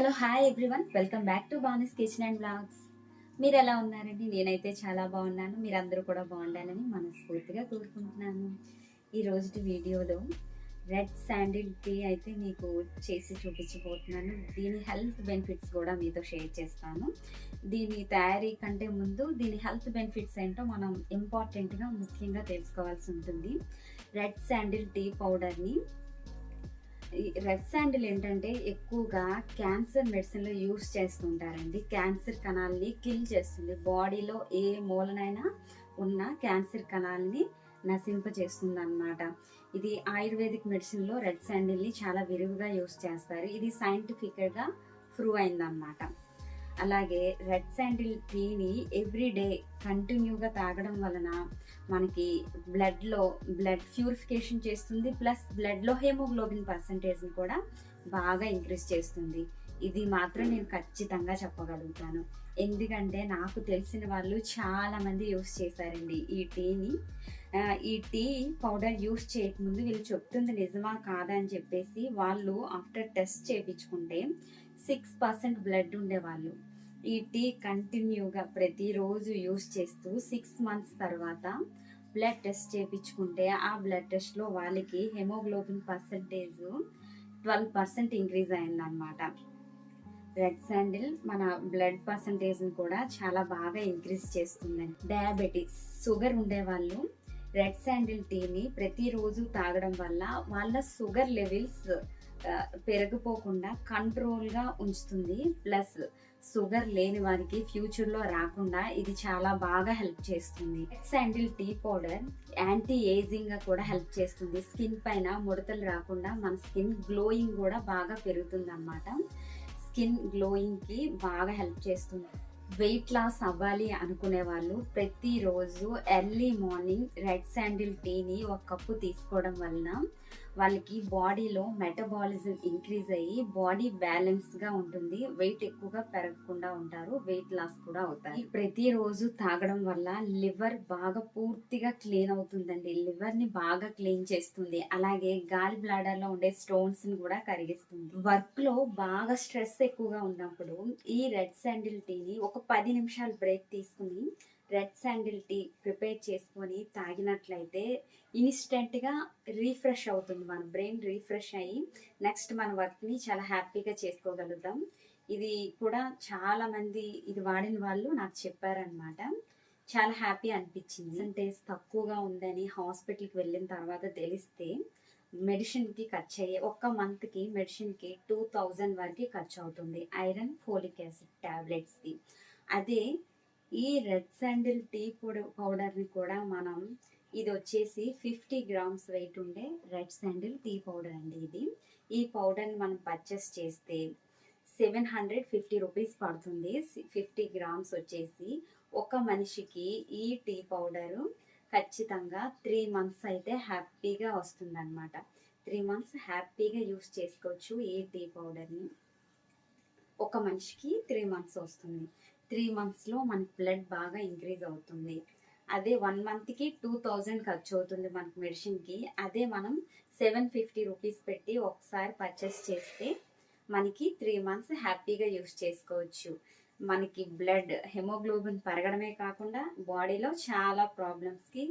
Hello hi everyone, welcome back to Bunny's kitchen and blogs. మీరు ఎలా ఉన్నారండి? నేనైతే చాలా బాగున్నాను. మీరందరూ కూడా బాగుండాలని మనస్ఫూర్తిగా కోరుకుంటున్నాను. ఈ రోజు వీడియోలో రెడ్ శాండిల్ టీ అయితే మీకు చేసి చూపించబోతున్నాను. దీని హెల్త్ బెనిఫిట్స్ కూడా మీతో షేర్ చేస్తాను. దీని తయారీ కంటే ముందు దీని హెల్త్ బెనిఫిట్స్ ఏంటో మనం ఇంపార్టెంట్గా ముఖ్యంగా తెలుసుకోవాల్సి ఉంటుంది. రెడ్ శాండిల్ టీ పౌడర్ని ఈ రెడ్ శాండిల్ ఏంటంటే ఎక్కువగా క్యాన్సర్ మెడిసిన్లో యూస్ చేస్తుంటారండి. క్యాన్సర్ కణాలని కిల్ చేస్తుంది. బాడీలో ఏ మూలనైనా ఉన్న క్యాన్సర్ కణాలని నశింపచేస్తుంది అన్నమాట. ఇది ఆయుర్వేదిక్ మెడిసిన్లో రెడ్ శాండిల్ని చాలా విరివిగా యూస్ చేస్తారు. ఇది సైంటిఫిక్గా ప్రూవ్ అయిందన్నమాట. అలాగే రెడ్ శాండిల్ టీని ఎవ్రీడే కంటిన్యూగా తాగడం వలన మనకి బ్లడ్ ప్యూరిఫికేషన్ చేస్తుంది. ప్లస్ బ్లడ్లో హెమోగ్లోబిన్ పర్సంటేజ్ని కూడా బాగా ఇంక్రీజ్ చేస్తుంది. ఇది మాత్రం నేను ఖచ్చితంగా చెప్పగలుగుతాను. ఎందుకంటే నాకు తెలిసిన వాళ్ళు చాలామంది యూస్ చేశారండి ఈ టీని. ఈ టీ పౌడర్ యూస్ చేయకముందు వీళ్ళు చెప్తుంది నిజమా కాదా అని చెప్పేసి వాళ్ళు ఆఫ్టర్ టెస్ట్ చేయించుకుంటే 6% బ్లడ్ ఉండేవాళ్ళు. ఈ టీ కంటిన్యూగా ప్రతిరోజు యూస్ చేస్తూ 6 months తర్వాత బ్లడ్ టెస్ట్ చేయించుకుంటే ఆ బ్లడ్ టెస్ట్లో వాళ్ళకి హెమోగ్లోబిన్ పర్సంటేజ్ 12% ఇంక్రీజ్ అయిందన్నమాట. రెడ్ శాండిల్ మన బ్లడ్ పర్సంటేజ్ని కూడా చాలా బాగా ఇంక్రీజ్ చేస్తుందండి. డయాబెటీస్, షుగర్ ఉండేవాళ్ళు రెడ్ శాండిల్ టీని ప్రతిరోజు తాగడం వల్ల వాళ్ళ షుగర్ లెవెల్స్ పెరిగిపోకుండా కంట్రోల్గా ఉంచుతుంది. ప్లస్ షుగర్ లేని వారికి ఫ్యూచర్లో రాకుండా ఇది చాలా బాగా హెల్ప్ చేస్తుంది. Red sandal tea powder anti ఏజింగ్గా కూడా హెల్ప్ చేస్తుంది. స్కిన్ పైన ముడతలు రాకుండా మన స్కిన్ గ్లోయింగ్ కూడా బాగా పెరుగుతుంది అన్నమాట. స్కిన్ గ్లోయింగ్కి బాగా హెల్ప్ చేస్తుంది. వెయిట్ లాస్ అవ్వాలి అనుకునే వాళ్ళు ప్రతిరోజు ఎర్లీ మార్నింగ్ రెడ్ శాండిల్ టీని ఒక కప్పు తీసుకోవడం వలన వాళ్ళకి బాడీలో మెటబాలిజం ఇంక్రీజ్ అయ్యి బాడీ బ్యాలెన్స్గా ఉంటుంది. వెయిట్ ఎక్కువగా పెరగకుండా ఉంటారు. వెయిట్ లాస్ కూడా అవుతారు. ప్రతిరోజు తాగడం వల్ల లివర్ బాగా పూర్తిగా క్లీన్ అవుతుందండి. లివర్ని బాగా క్లీన్ చేస్తుంది. అలాగే గాల్ బ్లాడర్లో ఉండే స్టోన్స్ని కూడా కరిగిస్తుంది. వర్క్లో బాగా స్ట్రెస్ ఎక్కువగా ఉన్నప్పుడు ఈ రెడ్ శాండిల్ టీని ఒక 10 నిమిషాలు బ్రేక్ తీసుకుని రెడ్ శాండిల్ టీ ప్రిపేర్ చేసుకొని తాగినట్లయితే ఇన్స్టెంట్గా రీఫ్రెష్ అవుతుంది. మన బ్రెయిన్ రీఫ్రెష్ అయ్యి నెక్స్ట్ మన వర్క్ని చాలా హ్యాపీగా చేసుకోగలుగుతాం. ఇది కూడా చాలామంది ఇది వాడిన వాళ్ళు నాకు చెప్పారనమాట. చాలా హ్యాపీ అనిపించింది. పర్సంటేజ్ తక్కువగా ఉందని హాస్పిటల్కి వెళ్ళిన తర్వాత తెలిస్తే మెడిసిన్కి ఖర్చు అయ్యే ఒక్క మంత్కి మెడిసిన్కి 2000 వరకు ఖర్చు అవుతుంది. ఐరన్, ఫోలిక్ యాసిడ్ ట్యాబ్లెట్స్కి. అదే ఈ రెడ్ శాండిల్ టీ పౌడర్ని కూడా మనం ఇది వచ్చేసి 50 grams వెయిట్ ఉండే రెడ్ శాండిల్ టీ పౌడర్ అండి. ఈ పౌడర్ని మనం పర్చేస్ చేస్తే 750 రూపీస్ పడుతుంది. 50 grams వచ్చేసి ఒక మనిషికి ఈ టీ పౌడరు ఖచ్చితంగా 3 months అయితే హ్యాపీగా వస్తుంది అనమాట. 3 months హ్యాపీగా యూస్ చేసుకోవచ్చు. ఈ టీ పౌడర్ని ఒక మనిషికి 3 months వస్తుంది. 3 monthsలో మనకి బ్లడ్ బాగా ఇంక్రీజ్ అవుతుంది. అదే 1 monthకి 2000 ఖర్చు అవుతుంది మనకి మెడిసిన్కి. అదే మనం 750 రూపీస్ పెట్టి ఒకసారి పర్చేస్ చేస్తే మనకి 3 months హ్యాపీగా యూస్ చేసుకోవచ్చు. మనకి బ్లడ్ హెమోగ్లోబిన్ పెరగడమే కాకుండా బాడీలో చాలా ప్రాబ్లమ్స్కి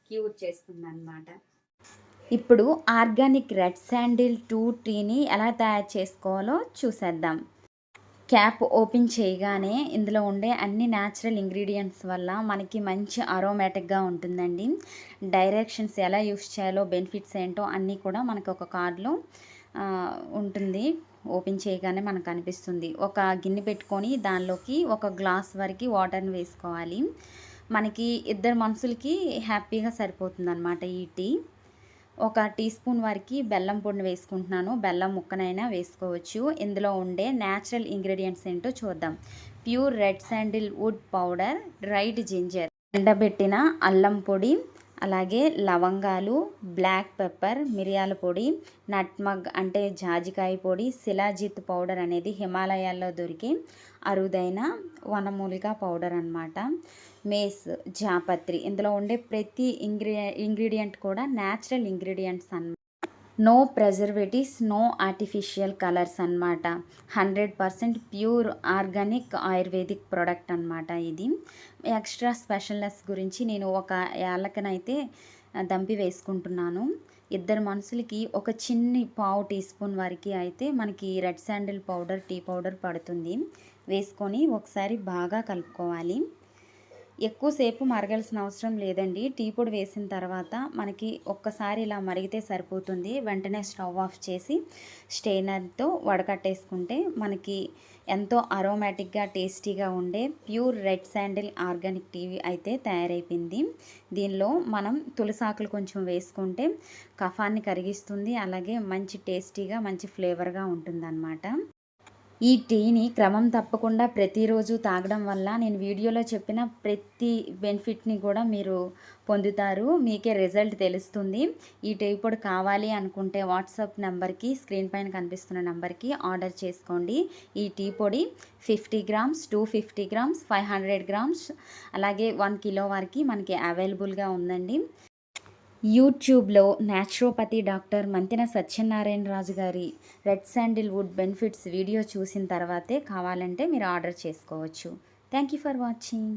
క్యూర్ చేస్తుంది అన్నమాట. ఇప్పుడు ఆర్గానిక్ రెడ్ శాండిల్ టీని ఎలా తయారు చేసుకోవాలో చూసేద్దాం. క్యాప్ ఓపెన్ చేయగానే ఇందులో ఉండే అన్ని న్యాచురల్ ఇంగ్రీడియంట్స్ వల్ల మనకి మంచి అరోమాటిక్గా ఉంటుందండి. డైరెక్షన్స్ ఎలా యూస్ చేయాలో, బెనిఫిట్స్ ఏంటో అన్నీ కూడా మనకు ఒక కార్డులో ఉంటుంది. ఓపెన్ చేయగానే మనకు అనిపిస్తుంది. ఒక గిన్నె పెట్టుకొని దానిలోకి ఒక గ్లాస్ వరకు వాటర్ని వేసుకోవాలి. మనకి 2 మనుషులకి హ్యాపీగా సరిపోతుంది అన్నమాట ఈ టీ. ఒక టీ స్పూన్ వరకు బెల్లం పొడిని వేసుకుంటున్నాను. బెల్లం ముక్కనైనా వేసుకోవచ్చు. ఇందులో ఉండే న్యాచురల్ ఇంగ్రీడియంట్స్ ఏంటో చూద్దాం. Pure red sandalwood powder, dried ginger, ఎండబెట్టిన అల్లం పొడి, అలాగే లవంగాలు, బ్లాక్ పెప్పర్, మిరియాల పొడి, నట్మగ్ అంటే జాజికాయ పొడి, శిలాజిత్ పౌడర్ అనేది హిమాలయాల్లో దొరికే అరుదైన వనమూలిక పౌడర్ అన్నమాట. మేస్, జాపత్రి, ఇందులో ఉండే ప్రతి ఇంగ్రీడియంట్ కూడా న్యాచురల్ ఇంగ్రీడియంట్స్ అన్నమాట. No preservatives, no artificial colours అన్నమాట. 100% ప్యూర్ ఆర్గానిక్ ఆయుర్వేదిక్ ప్రోడక్ట్ అనమాట ఇది. ఎక్స్ట్రా స్పెషల్నెస్ గురించి నేను ఒక యాలకనైతే దంపి వేసుకుంటున్నాను. ఇద్దరు మనుషులకి ఒక చిన్ని పావు టీ స్పూన్ వరకు అయితే మనకి red sandal powder, tea powder పడుతుంది. వేసుకొని ఒకసారి బాగా కలుపుకోవాలి. ఎక్కువసేపు మరగాల్సిన అవసరం లేదండి. టీ పొడి వేసిన తర్వాత మనకి ఒక్కసారి ఇలా మరిగితే సరిపోతుంది. వెంటనే స్టవ్ ఆఫ్ చేసి స్టెయినర్తో వడకట్టేసుకుంటే మనకి ఎంతో అరోమాటిక్గా టేస్టీగా ఉండే pure red sandal organic tea అయితే తయారైపోయింది. దీనిలో మనం తులసాకులు కొంచెం వేసుకుంటే కఫాన్ని కరిగిస్తుంది. అలాగే మంచి టేస్టీగా మంచి ఫ్లేవర్గా ఉంటుందన్నమాట. ఈ టీని క్రమం తప్పకుండా ప్రతిరోజు తాగడం వల్ల నేను వీడియోలో చెప్పిన ప్రతి బెనిఫిట్ని కూడా మీరు పొందుతారు. మీకే రిజల్ట్ తెలుస్తుంది. ఈ టీ పొడి కావాలి అనుకుంటే వాట్సాప్ నెంబర్కి, స్క్రీన్ పైన కనిపిస్తున్న నెంబర్కి ఆర్డర్ చేసుకోండి. ఈ టీ పొడి 50 గ్రామ్స్, 250 గ్రామ్స్, 500 గ్రామ్స్ అలాగే 1 కిలో వరకు మనకి అవైలబుల్గా ఉందండి. యూట్యూబ్లో న్యాచురోపతి డాక్టర్ మంతెన సత్యనారాయణ రాజు గారి red sandalwood benefits video చూసిన తర్వాతే కావాలంటే మీరు ఆర్డర్ చేసుకోవచ్చు. Thank you for watching.